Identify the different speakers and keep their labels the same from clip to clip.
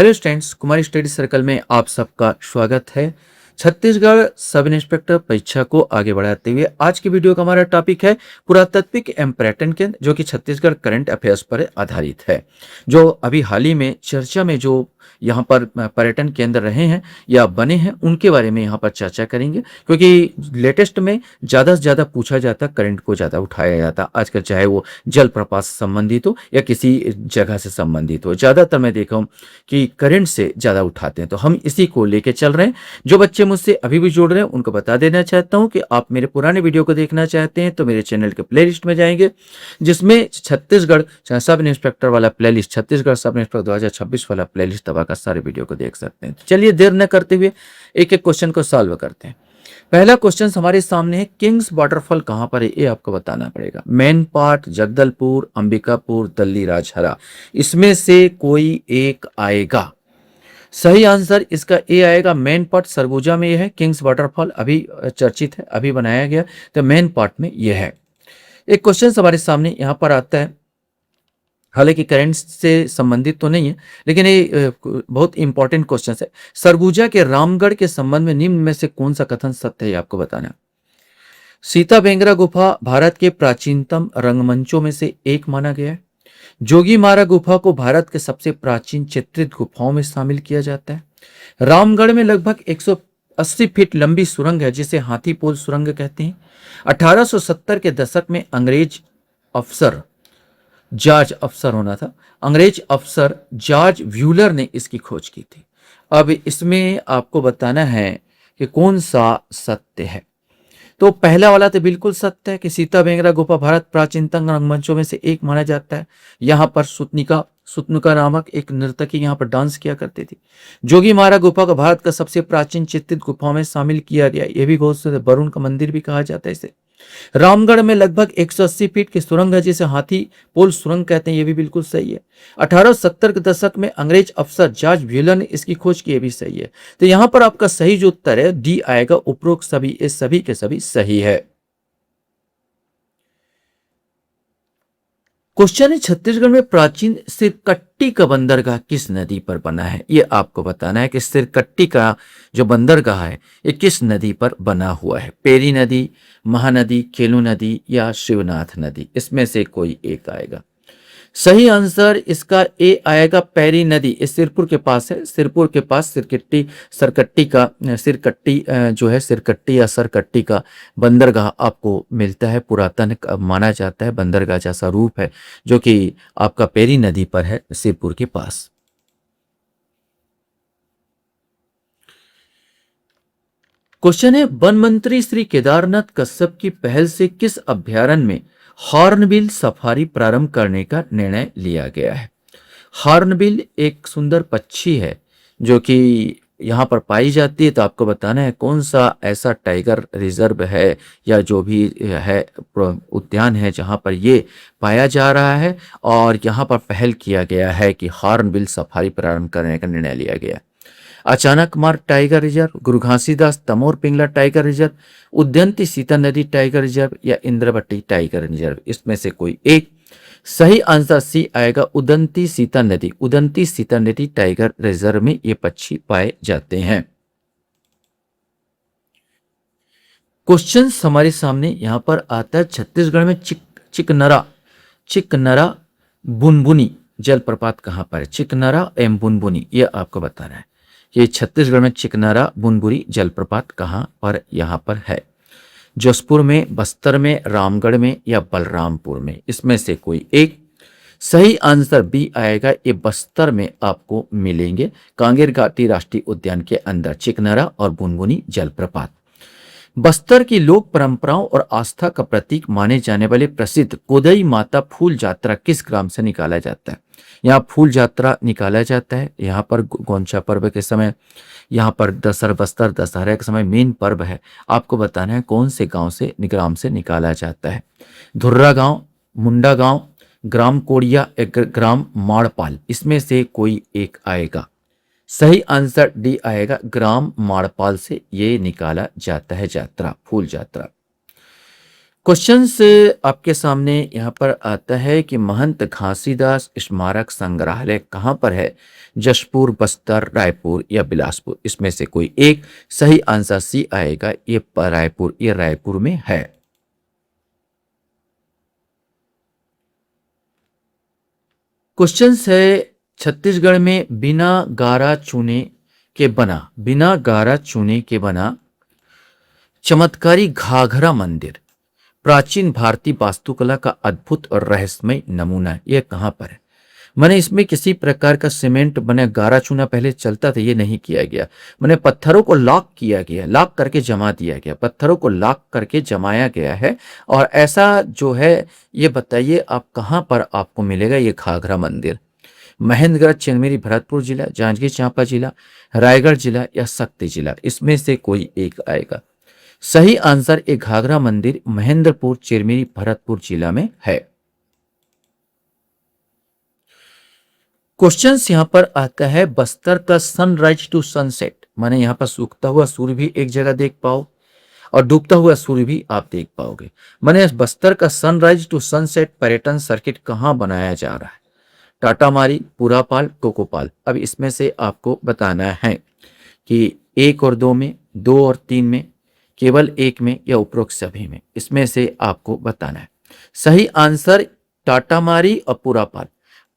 Speaker 1: Hello students, कुमारी study circle में आप सबका स्वागत है। छत्तीसगढ़ सब इंस्पेक्टर परीक्षा को आगे बढ़ाते हुए आज की वीडियो का हमारा टॉपिक है पुरातात्विक एवं पर्यटन केंद्र, जो कि छत्तीसगढ़ करंट अफेयर्स पर आधारित है। जो अभी हाल ही में चर्चा में जो यहाँ पर पर्यटन केंद्र रहे हैं या बने हैं, उनके बारे में यहाँ पर चर्चा करेंगे, क्योंकि लेटेस्ट में ज़्यादा से ज़्यादा पूछा जाता, करंट को ज़्यादा उठाया जाता आजकल, चाहे वो जलप्रपात से संबंधित हो या किसी जगह से संबंधित हो। ज़्यादातर मैं देखा हूँ कि करंट से ज़्यादा उठाते हैं, तो हम इसी को लेके चल रहे हैं। जो बच्चे मुझसे अभी भी जुड़ रहे हैं उनको बता देना चाहता हूँ कि आप मेरे पुराने वीडियो को देखना चाहते हैं तो मेरे चैनल के प्लेलिस्ट में जाएंगे, जिसमें छत्तीसगढ़ सब इंस्पेक्टर वाला प्लेलिस्ट, छत्तीसगढ़ सब इंस्पेक्टर 2026 वाला प्लेलिस्ट दबाकर सारे वीडियो को देख सकते हैं। चलिए देर न करते हुए एक एक क्वेश्चन को सॉल्व करते हैं। पहला क्वेश्चन हमारे सामने है, किंग्स वाटरफॉल कहां पर है, ये आपको बताना पड़ेगा। मेन पार्ट, जगदलपुर, अंबिकापुर, दल्ली राजहरा, इसमें से कोई एक आएगा। सही आंसर इसका ए आएगा। मेन पार्ट सरगुजा में यह है। किंग्स वाटरफॉल अभी चर्चित है, अभी बनाया गया, तो मेन पार्ट में यह है। एक क्वेश्चन हमारे सामने यहां पर आता है, हालांकि करंट से संबंधित तो नहीं है, लेकिन ये बहुत इंपॉर्टेंट क्वेश्चन है। सरगुजा के रामगढ़ के संबंध में निम्न में से कौन सा कथन सत्य है, आपको बताना। सीता बेंगरा गुफा भारत के प्राचीनतम रंगमंचों में से एक माना गया है। जोगीमारा गुफा को भारत के सबसे प्राचीन चित्रित गुफाओं में शामिल किया जाता है। रामगढ़ में लगभग 180 फीट लंबी सुरंग है, जिसे हाथीपोल सुरंग कहते हैं। 1870 के दशक में अंग्रेज अफसर, जॉर्ज अफसर होना था, अंग्रेज अफसर जॉर्ज व्यूलर ने इसकी खोज की थी। अब इसमें आपको बताना है कि कौन सा सत्य है। तो पहला वाला तो बिल्कुल सत्य है कि सीता बेंगरा गुफा भारत प्राचीनतम रंगमंचों में से एक माना जाता है। यहाँ पर सुतनुका नामक एक नर्तकी यहाँ पर डांस किया करती थी। जोगीमारा गुफा को भारत का सबसे प्राचीन चित्रित गुफाओं में शामिल किया गया, यह भी बहुत से, वरुण का मंदिर भी कहा जाता है इसे। रामगढ़ में लगभग 180 फीट की सुरंग है, जिसे हाथी पोल सुरंग कहते हैं, यह भी बिल्कुल सही है। 1870 के दशक में अंग्रेज अफसर जॉर्ज व्हीलर ने इसकी खोज की, यह भी सही है। तो यहां पर आपका सही जो उत्तर है डी आएगा। उपरोक्त सभी, ये सभी के सभी सही है। क्वेश्चन है, छत्तीसगढ़ में प्राचीन सिरकट्टी का बंदरगाह किस नदी पर बना है, यह आपको बताना है कि सिरकट्टी का जो बंदरगाह है ये किस नदी पर बना हुआ है। पेरी नदी, महानदी, केलू नदी या शिवनाथ नदी, इसमें से कोई एक आएगा। सही आंसर इसका ए आएगा, पैरी नदी। इस सिरपुर के पास है। सिरपुर के पास सिरकट्टी या सरकट्टी का बंदरगाह आपको मिलता है। पुरातन माना जाता है, बंदरगाह जैसा रूप है, जो कि आपका पेरी नदी पर है, सिरपुर के पास। क्वेश्चन है, वन मंत्री श्री केदारनाथ कश्यप की पहल से किस अभ्यारण्य में हॉर्नबिल सफारी प्रारंभ करने का निर्णय लिया गया है। हॉर्नबिल एक सुंदर पक्षी है जो कि यहाँ पर पाई जाती है, तो आपको बताना है कौन सा ऐसा टाइगर रिजर्व है या जो भी है उद्यान है जहाँ पर ये पाया जा रहा है, और यहाँ पर पहल किया गया है कि हॉर्नबिल सफारी प्रारंभ करने का निर्णय लिया गया। अचानक मार्ग टाइगर रिजर्व, गुरु घासीदास तमोर पिंगला टाइगर रिजर्व, उद्यंती सीता नदी टाइगर रिजर्व या इंद्रवटी टाइगर रिजर्व, इसमें से कोई एक। सही आंसर सी आएगा, उदंती सीता नदी। उदंती सीता नदी टाइगर रिजर्व में ये पक्षी पाए जाते हैं। क्वेश्चन हमारे सामने यहां पर आता है, छत्तीसगढ़ में चिकनरा बुनबुनी जलप्रपात कहां पर है। चिकनरा एवं बुनबुनी, यह आपको बताना है। ये छत्तीसगढ़ में चिकनरा बुनबुरी जलप्रपात कहां पर यहां पर है। जसपुर में, बस्तर में, रामगढ़ में या बलरामपुर में, इसमें से कोई एक। सही आंसर बी आएगा, ये बस्तर में आपको मिलेंगे, कांगेर घाटी राष्ट्रीय उद्यान के अंदर चिकनरा और बुनबुनी जलप्रपात। बस्तर की लोक परंपराओं और आस्था का प्रतीक माने जाने वाले प्रसिद्ध कोदई माता फूल यात्रा किस ग्राम से निकाला जाता है। यहाँ फूल यात्रा निकाला जाता है, यहाँ पर गोंचा पर्व के समय, यहाँ पर बस्तर दशहरा के समय मेन पर्व है। आपको बताना है कौन से गांव से, ग्राम से निकाला जाता है। धुर्रा गांव, मुंडा गांव, ग्राम कोड़िया, ग्राम माड़पाल, इसमें से कोई एक आएगा। सही आंसर डी आएगा, ग्राम माड़पाल से ये निकाला जाता है यात्रा, फूल यात्रा। क्वेश्चन से आपके सामने यहाँ पर आता है कि महंत घासीदास स्मारक संग्रहालय कहाँ पर है? जशपुर, बस्तर, रायपुर या बिलासपुर? इसमें से कोई एक सही आंसर सी आएगा। रायपुर, ये रायपुर में है। क्वेश्चन है छत्तीसगढ़ में बिना गारा चूने के बना चमत्कारी घाघरा मंदिर प्राचीन भारतीय वास्तुकला का अद्भुत और रहस्यमय नमूना है। यह कहां पर है? मैंने इसमें किसी प्रकार का सीमेंट बने गारा चूना पहले चलता था, ये नहीं किया गया। मैंने पत्थरों को लॉक किया गया, लॉक करके जमा दिया गया, पत्थरों को लॉक करके जमाया गया है। और ऐसा जो है, ये बताइए आप कहां पर आपको मिलेगा ये घाघरा मंदिर? महेंद्रगढ़, चिरमिरी, भरतपुर जिला, जांजगीर चांपा जिला, रायगढ़ जिला या शक्ति जिला? इसमें से कोई एक आएगा। सही आंसर एक घाघरा मंदिर महेंद्रपुर, चिरमिरी, भरतपुर जिला में है। क्वेश्चन यहां पर आता है बस्तर का सनराइज टू सनसेट, माने यहां पर उगता हुआ सूर्य भी एक जगह देख पाओ और डूबता हुआ सूर्य भी आप देख पाओगे। माने बस्तर का सनराइज टू सनसेट पर्यटन सर्किट कहां बनाया जा रहा है? टाटामारी, पुरापाल, कोकोपाल? अब इसमें से आपको बताना है कि एक और दो में, दो और तीन में, केवल एक में या उपरोक्त सभी में? इसमें से आपको बताना है। सही आंसर टाटामारी और पुरापाल।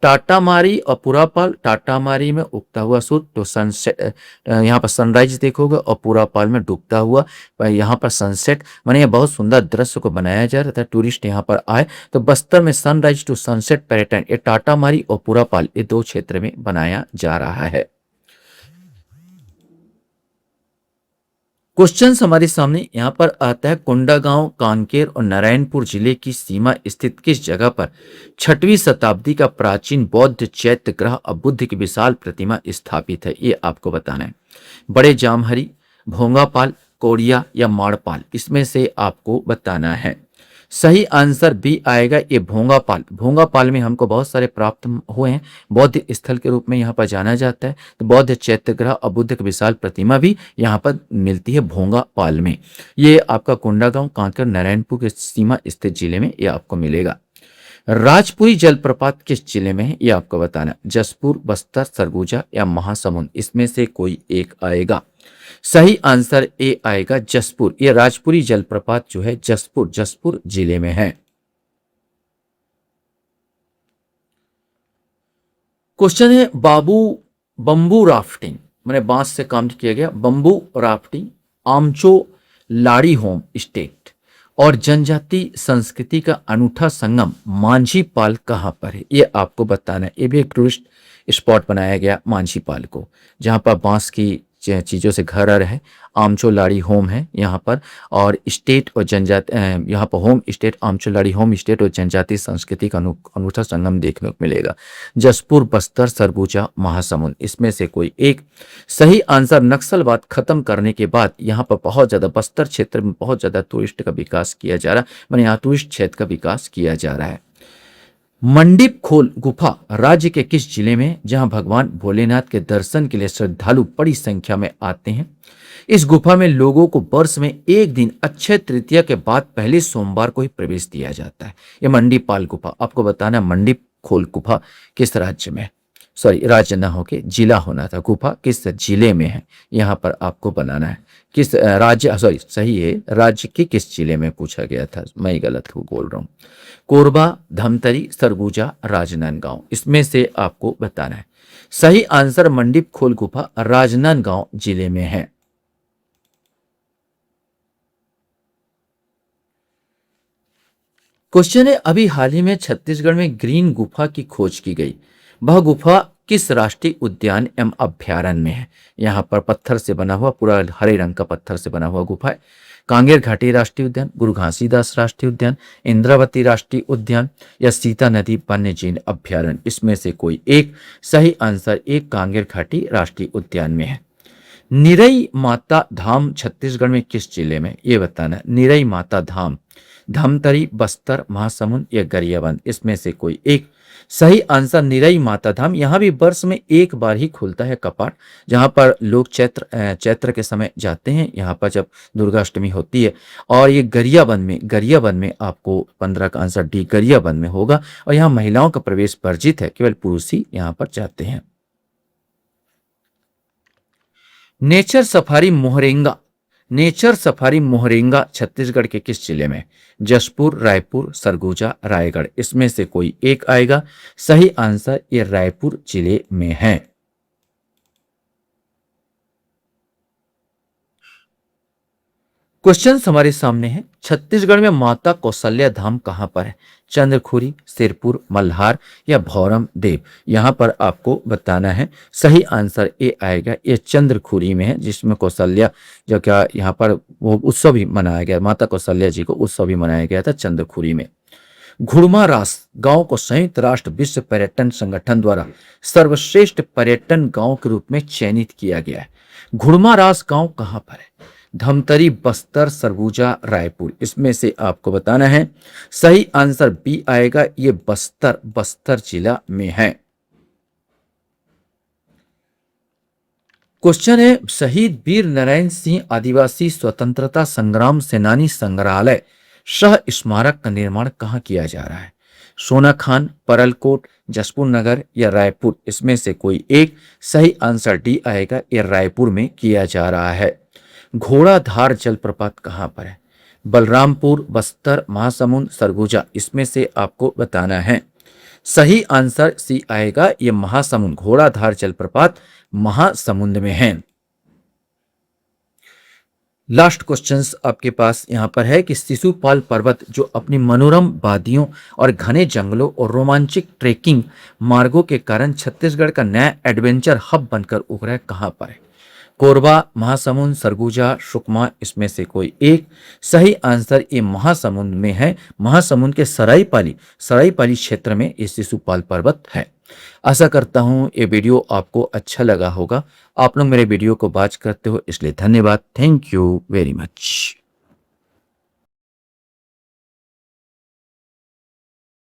Speaker 1: टाटामारी और पुरापाल, टाटामारी में उगता हुआ सूर्य तो सनसेट, यहाँ पर सनराइज देखोगे, और पुरापाल में डूबता हुआ यहाँ पर सनसेट। माने ये बहुत सुंदर दृश्य को बनाया जा रहा था, टूरिस्ट यहाँ पर आए तो बस्तर में सनराइज टू सनसेट पर्यटन ये टाटामारी और पुरापाल ये दो क्षेत्र में बनाया जा रहा है। क्वेश्चन हमारे सामने यहाँ पर आता है कोंडागांव, कांकेर और नारायणपुर जिले की सीमा स्थित किस जगह पर 6वीं शताब्दी का प्राचीन बौद्ध चैत्य ग्रह और बुद्ध की विशाल प्रतिमा स्थापित है? ये आपको बताना है। बड़े जामहरी, भोंगापाल, कोड़िया या माड़पाल? इसमें से आपको बताना है। सही आंसर बी आएगा, ये भोंगापाल। भोंगापाल में हमको बहुत सारे प्राप्त हुए हैं, बौद्ध स्थल के रूप में यहाँ पर जाना जाता है। तो बौद्ध चैत्यग्रह और बुद्ध की विशाल प्रतिमा भी यहाँ पर मिलती है भोंगापाल में। ये आपका कोंडागांव, कांकेर, नारायणपुर के सीमा स्थित जिले में ये आपको मिलेगा। राजपुरी जलप्रपात किस जिले में है? ये आपको बताना। जसपुर, बस्तर, सरगुजा या महासमुंद? इसमें से कोई एक आएगा। सही आंसर ए आएगा, जसपुर। ये राजपुरी जलप्रपात जो है जसपुर जिले में है। क्वेश्चन है बंबू राफ्टिंग, मैंने बांस से काम किया गया, बंबू राफ्टिंग आमचो लाड़ी होम स्टेट और जनजाति संस्कृति का अनूठा संगम मांझी पाल कहां पर है? ये आपको बताना है। ये भी एक टूरिस्ट स्पॉट बनाया गया मांझी पाल को, जहां पर बांस की चीज़ों से घर आ रहे। आमचो लाड़ी होम है यहाँ पर, और स्टेट और जनजाति, यहाँ पर होम स्टेट आमचो लाड़ी होम स्टेट और जनजाति संस्कृति का अनूठा संगम देखने को मिलेगा। जसपुर, बस्तर, सरगुजा, महासमुंद? इसमें से कोई एक। सही आंसर नक्सलवाद खत्म करने के बाद यहाँ पर बहुत ज़्यादा बस्तर क्षेत्र में बहुत ज़्यादा टूरिस्ट का विकास किया जा रहा है, मैंने यहाँ टूरिस्ट क्षेत्र का विकास किया जा रहा है। मंडीप खोल गुफा राज्य के किस जिले में, जहां भगवान भोलेनाथ के दर्शन के लिए श्रद्धालु बड़ी संख्या में आते हैं? इस गुफा में लोगों को वर्ष में एक दिन अक्षय तृतीया के बाद पहले सोमवार को ही प्रवेश दिया जाता है। यह मंडीपाल गुफा आपको बताना है। मंडीप खोल गुफा किस राज्य में, सॉरी राज्य ना होके जिला होना था, गुफा किस जिले में है यहाँ पर आपको बनाना है। किस राज्य, सॉरी सही है, राज्य के किस जिले में पूछा गया था, मैं गलत बोल रहा हूँ। कोरबा, धमतरी, सरगुजा, राजनांदगांव? इसमें से आपको बताना है। सही आंसर मंडीप खोल गुफा राजनांदगांव जिले में है। क्वेश्चन है अभी हाल ही में छत्तीसगढ़ में ग्रीन गुफा की खोज की गई, वह गुफा किस राष्ट्रीय उद्यान एवं अभ्यारण्य में है? यहाँ पर पत्थर से बना हुआ, पूरा हरे रंग का पत्थर से बना हुआ गुफा है। कांगेर घाटी राष्ट्रीय उद्यान, गुरु घासीदास राष्ट्रीय उद्यान, इंद्रावती राष्ट्रीय उद्यान या सीता नदी वन्यजीव अभ्यारण्य? इसमें से कोई एक। सही आंसर एक कांगेर घाटी राष्ट्रीय उद्यान में है। निरई माता धाम छत्तीसगढ़ में किस जिले में, ये बताना। निरई माता धाम धमतरी, बस्तर, महासमुंद या गरियाबंद? इसमें से कोई एक। सही आंसर निरई माता धाम। यहाँ भी वर्ष में एक बार ही खुलता है कपाट, जहाँ पर लोग चैत्र के समय जाते हैं, यहाँ पर जब दुर्गाष्टमी होती है। और ये गरियाबंद में आपको 15 का आंसर डी गरियाबंद में होगा। और यहाँ महिलाओं का प्रवेश वर्जित है, केवल पुरुष ही यहाँ पर जाते हैं। Nature safari Mohrenga, nature safari Mohrenga Chhattisgarh के किस जिले में? जशपुर, रायपुर, सरगुजा, रायगढ़, इसमें से कोई एक आएगा। सही आंसर ये रायपुर जिले में है। क्वेश्चन हमारे सामने है, छत्तीसगढ़ में माता कौशल्या धाम कहां पर है? चंद्रखुरी, सिरपुर, मल्हार या भौरम देव? यहां पर आपको बताना है। सही आंसर ए आएगा, ये चंद्रखुरी में है, जिसमें कौशल्या जो क्या यहाँ पर वो उत्सव भी मनाया गया, माता कौशल्या जी को उत्सव भी मनाया गया था चंद्रखुरी में। घुड़मा रास गांव को संयुक्त राष्ट्र विश्व पर्यटन संगठन द्वारा सर्वश्रेष्ठ पर्यटन गांव के रूप में चयनित किया गया है। घुड़मा रास गांव कहां पर है? धमतरी, बस्तर, सरगुजा, रायपुर, इसमें से आपको बताना है। सही आंसर बी आएगा, ये बस्तर जिला में है। क्वेश्चन है, शहीद वीर नारायण सिंह आदिवासी स्वतंत्रता संग्राम सेनानी संग्रहालय सह स्मारक का निर्माण कहाँ किया जा रहा है? सोनाखान, परलकोट, जसपुर नगर या रायपुर, इसमें से कोई एक। सही आंसर डी आएगा, ये रायपुर में किया जा रहा है। घोड़ाधार जलप्रपात कहाँ पर है? बलरामपुर, बस्तर, महासमुंद, सरगुजा, इसमें से आपको बताना है। सही आंसर सी आएगा, ये महासमुंद, घोड़ाधार जलप्रपात महासमुंद में है। लास्ट क्वेश्चंस आपके पास यहां पर है कि शिशुपाल पर्वत जो अपनी मनोरम वादियों और घने जंगलों और रोमांचक ट्रेकिंग मार्गों के कारण छत्तीसगढ़ का नया एडवेंचर हब बनकर उभरा है, कहां पर है? कोरबा, महासमुंद, सरगुजा, सुकमा, इसमें से कोई एक। सही आंसर ये महासमुंद में है। महासमुंद के सराईपाली क्षेत्र में ये शिशुपाल पर्वत है। आशा करता हूं ये वीडियो आपको अच्छा लगा होगा। आप लोग मेरे वीडियो को वॉच करते हो इसलिए धन्यवाद। Thank you very much.